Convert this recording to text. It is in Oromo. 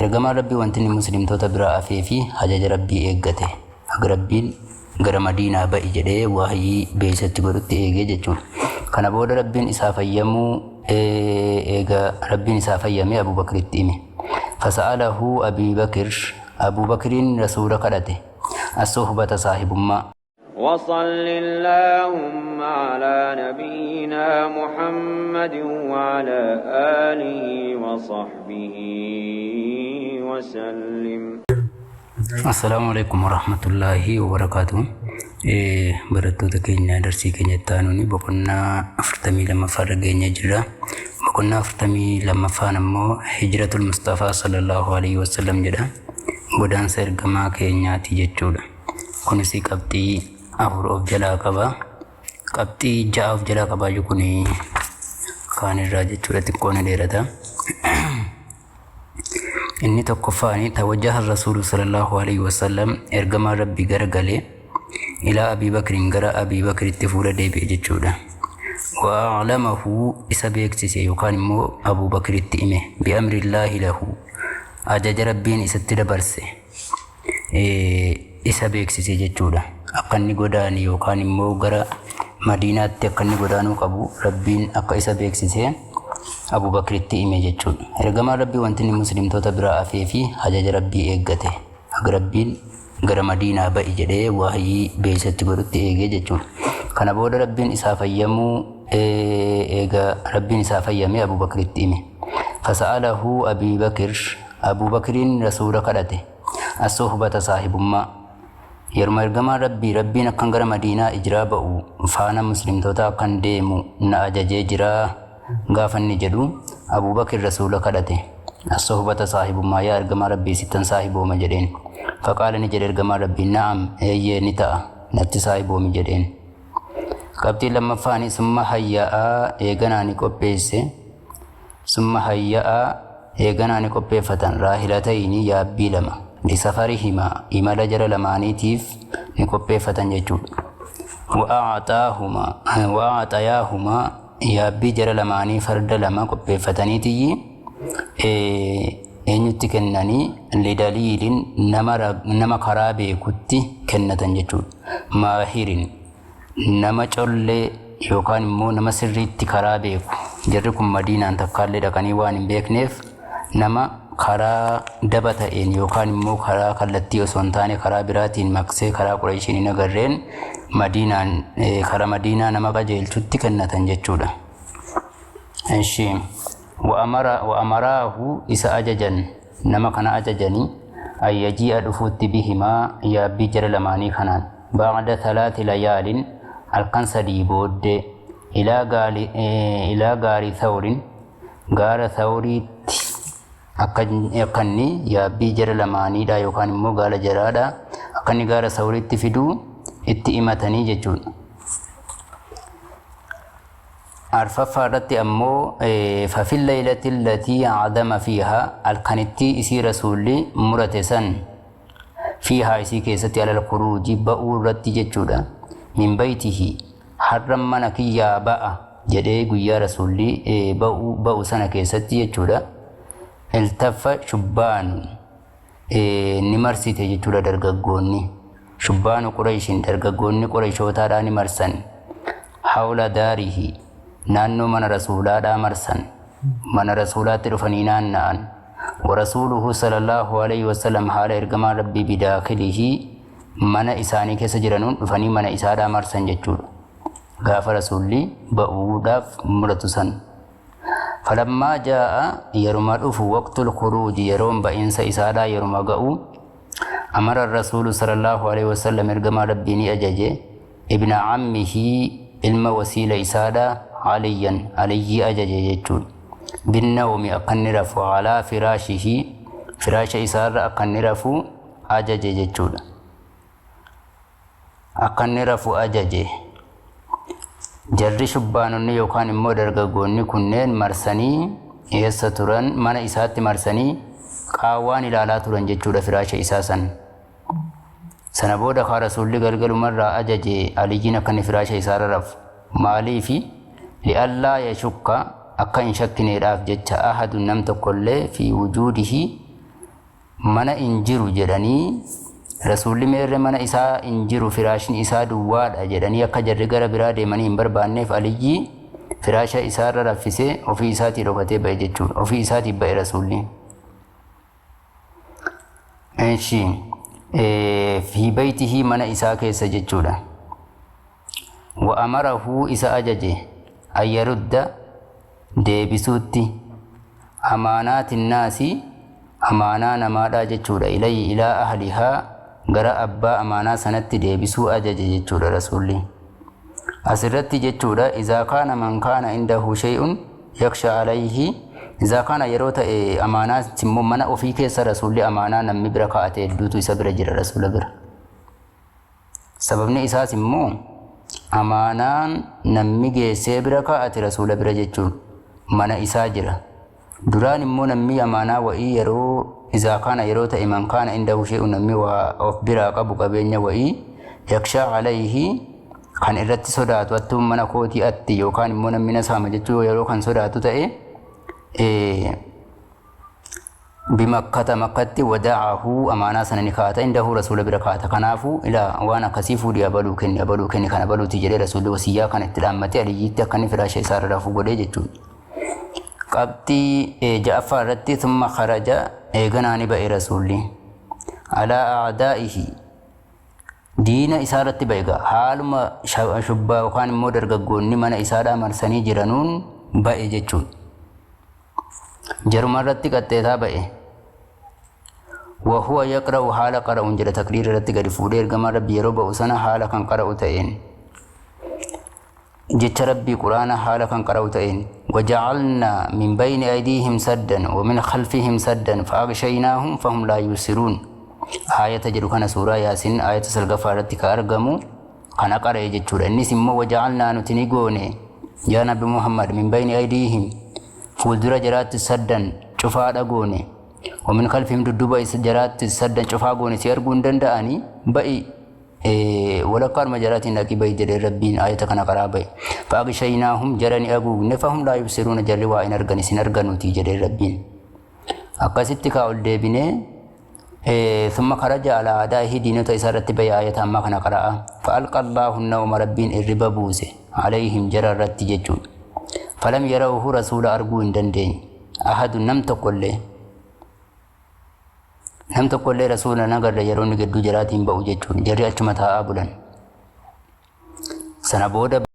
ergamaa rabbii wanti inni muslimtoota biraa afee fi hajaja rabbii eeggate akka rabbiin gara Madiinaa ba'i jedhee waahii beeksatti godhutti eegee jechuudha. Kana booda rabbiin isaa fayyamuu eega rabbiin isaa fayyamee Abu Bakritti hime. Fasa'alahu Abu Bakriin rasuula kadhate as-suhbata saahibummaa. وصل اللهم على نبينا محمد وعلى آله وصحبه وسلم. السلام عليكم ورحمة الله وبركاته. برتو تكينيا درسي كينيا تانوني بقولنا أفرتمي لما فرقينيا جرا بقولنا أفرتمي لما فانمو هجرة المصطفى صلى الله عليه وسلم جرا بدان سرقما كينيا تيجتشودا كونسي قبطي أفر أوف جلا قبا قبطي جاء أوف جلا قبا يكوني كان الراجة تشودا تكون ديرتا إني تكفاني توجه الرسول صلى الله عليه وسلم إرجما ربي جرجلي إلى أبي بكر جرى أبي بكر التفور ديبي جتشودا وأعلمه إسابيك سيسي يقال مو أبو بكر التئمه بأمر الله له أجج ربين إستدى برسي إسابيك سيسي جتشودا أقني قداني يقال مو جرى مدينة تقني قدانو قبو ربين أقا إسابيك سيسي Abu Bakritti hime jechuudha. Ergamaa rabbii wanti inni muslimtoota biraa afee fi hajaja rabbii eeggate akka rabbiin gara Madiinaa ba'i jedhee waahii beeksatti godhutti eegee jechuudha. Kana booda rabbiin isaa fayyamuu eega rabbiin isaa fayyamee Abu Bakritti hime. Fasa'alahu Abu Bakriin rasuula kadhate as-suhbata saahibummaa. Yeruma ergamaa rabbiin akkan gara Madiinaa ijraa ba'u faana muslimtoota akkan deemu na ajajee jiraa. Gaafanni jedhu Abu Bakr rasuula kadhate as-suhbata saahibummaa yaa ergamaa rabbii sittan saahibooma jedheen. Faqaala ni jedhe ergamaa rabbii na'am eeyyee ni ta'a natti saahiboomi jedheen. Qabxii lammaffaani summa hayya'a eeganaa ni qopheesse summa hayya'a eeganaa ni qopheeffatan raahilatayni yaabbii lama lisafarihima imala jara lamaaniitiif ni qopheeffatan jechuudha. Wa'aaxayaahuma yaabbii jara lamaanii farda lama qopheeffataniitiyyi eenyutti kennanii lidaliilin nama karaa beekutti kennatan jechuudha. Maahirin nama collee yookaan immoo nama sirriitti karaa beeku jarri kun Madiinaan takkaallee dhaqanii waan hin beekneef nama karaa daba ta'een yookaan immoo karaa kallattii osoo hin taane karaa biraatiin maqsee karaa Qurayshiin hin agarreen karaa Madiinaa nama qajeelchutti kennatan jechuudha. Eshi wa'amaraahu isa ajajan nama kana ajajanii ayyaji'a dhufuutti bihimaa yaabbii jara lamaanii kanaan ba'ada thalaati layaalin halkan sadii booddee ilaa gaarii thawrin gaara thawriitti akkanni yaabbii jara lamaaniidha yookaan immoo gaala jaraadha akkanni gaara thawriitti fiduu itti himatanii jechuudha. Arfaffaa irratti ammoo fafil laylati allatii cadama fiihaa halkanitti isii rasuulli murate san fiihaa isii keessatti alal kuruuji ba'uu irratti jechuudha. Min baytihi harran mana kiyyaa ba'a jedhee guyyaa rasuulli ba'u sana keessatti jechuudha. Iltaffa shubbaanu ni marsite jechuudha dargaggoonni. Shubbaanu Qurayshiin dargaggoonni Qurayshootaadhaa ni marsan. Hawla daarihi naannoo mana rasuulaadhaa marsan. Mana rasuulaatti dhufanii naanna'an. Warasuuluhu sallallahu alayhi wasallam haala ergamaa rabbii bidaakilihi mana isaanii keessa jiranuun dhufanii mana isaadhaa marsan jechuudha. Gaafa rasuulli ba'uudhaaf muratu san. Falammaa jaa'a yeruma dhufu waqtul khuruuji yeroon ba'iinsa isaadhaa yeruma ga'u amara rasuulu sallallahu alayhi wasallam ergamaa rabbii ni ajaje ibna ammihi ilma wasiila isaadhaa Aliyyii ajaje jechuudha. Binnawmi akka inni rafu alaa firaashihi firaasha isaarra akka inni rafu ajaje jechuudha. Akka inni rafu ajaje. Jarri shubbaanonni yookaan immoo dargaggoonni kunneen marsanii eessa turan mana isaatti marsanii qaawwaan ilaalaa turan jechuudha firaasha isaa san. Sana booda kaa rasuulli galgalumarraa ajaje Aliyyiin akka inni firaasha isaarra rafu. Maaliifi li'allaa yashukka akka hin shakkineedhaaf jecha ahadun nam tokkollee fi wujuudihi mana injiru jedhanii rasuulli meerre mana isaa injiru firaashin isaa duwwaadha jedhanii akka jarri gara biraa deemanii hin barbaanneef Aliyyi firaasha isaarra raffisee ofii isaatii dhokatee ba'e jechuudha. Ofii isaatii ba'e rasuulli. Fi baytihi mana isaa keessa jechuudha. Wa amarahu isa ajaje an yarudda deebisuutti amaanaatin naasi amaanaa namaadhaa jechuudha. Ilayhi ilaa ahlihaa gara abbaa amaanaa sanatti deebisuu ajaje jechuudha rasuulli. Asirratti jechuudha izaa kaana man kaana indahu shay'un yaksha alayhi izaa kaana yeroo ta'e amaanaa immoo mana ofii keessa rasuulli amaanaa namni bira kaa'ate hedduutu isa bira jira rasuula bira. Sababni isaas immoo amaanaan namni geessee bira kaa'ate rasuula bira jechuun mana isaa jira. Duraan immoo namni amaanaa wa'ii yeroo izaa kaana yeroo ta'e man kaana indahu shay'un namni waa of biraa qabu qabeenya wa'ii yaksha alayhi kan irratti sodaatu attuun mana kootii atti yookaan immoo namni na saama jechuu yeroo kan sodaatu ta'e bimakkata makkatti wada'ahu amaanaa sana ni kaata indahu rasuula bira kaata. Kanaafuu ilaa waan akkasii fuudhii abaluu kenni kan abaluuti jedhee rasuulli wasiyyaa kana itti dhaammate Aliyyiitti akka inni firaasha isaarra rafuu godhee jechuudha. Qabxii ja'affaa irratti thumma kharaja eeganaa ni ba'e rasuulli alaa a'daa'ihi diina isaarratti ba'e haaluma shubbaa yookaan immoo dargaggoonni mana isaadhaa marsanii jiranuun ba'e jechuudha. Jaruma irratti qaxxeetaa ba'e. Wahuwa yaqra'u haala qara'uun jedha taqriira irratti gadi fuudhee ergamaa rabbii yeroo ba'u sana haala kan qara'u ta'een jecha rabbii quraana haala kan qara'u ta'een waja'alna min bayni aydiihim saddan wa min khalfihim saddan fa'aghshaynahum fahum laa yubsiruun. Ayata jedhu kana suuraa Yaasiin ayata salgaffaa irratti ka argamu kana qara'e jechuudha. Innis immoo waja'alnaa nuti ni goone yaa Nabi Muhammad min bayni aydiihim fuuldura jaraatti saddan cufaadha goone wa min khalfihim dudduuba isa jaraatti saddan cufaa goone si arguu hin danda'anii ba'i walakkaadhuma jaraatiin dhaqii ba'i jedhee rabbiin ayata kana qaraa ba'i. Fa'aghshaynahum jarani aguugne fahum laa yubsiruuna jarri waa hin argan isin arganuuti jedhee rabbiin. Akkasitti kaa ol deebinee ثم خرج على أعدائه دينه تيسارت بياية أما كان قرأ فألقى الله النوم ربين الربا بوزه عليهم جرى الرد ججون فلم يروه رسول أرجو دندين أحد نم تقول له رسول نقر يرون قد جراتهم بوججون جري أجمتها أبلا سنبود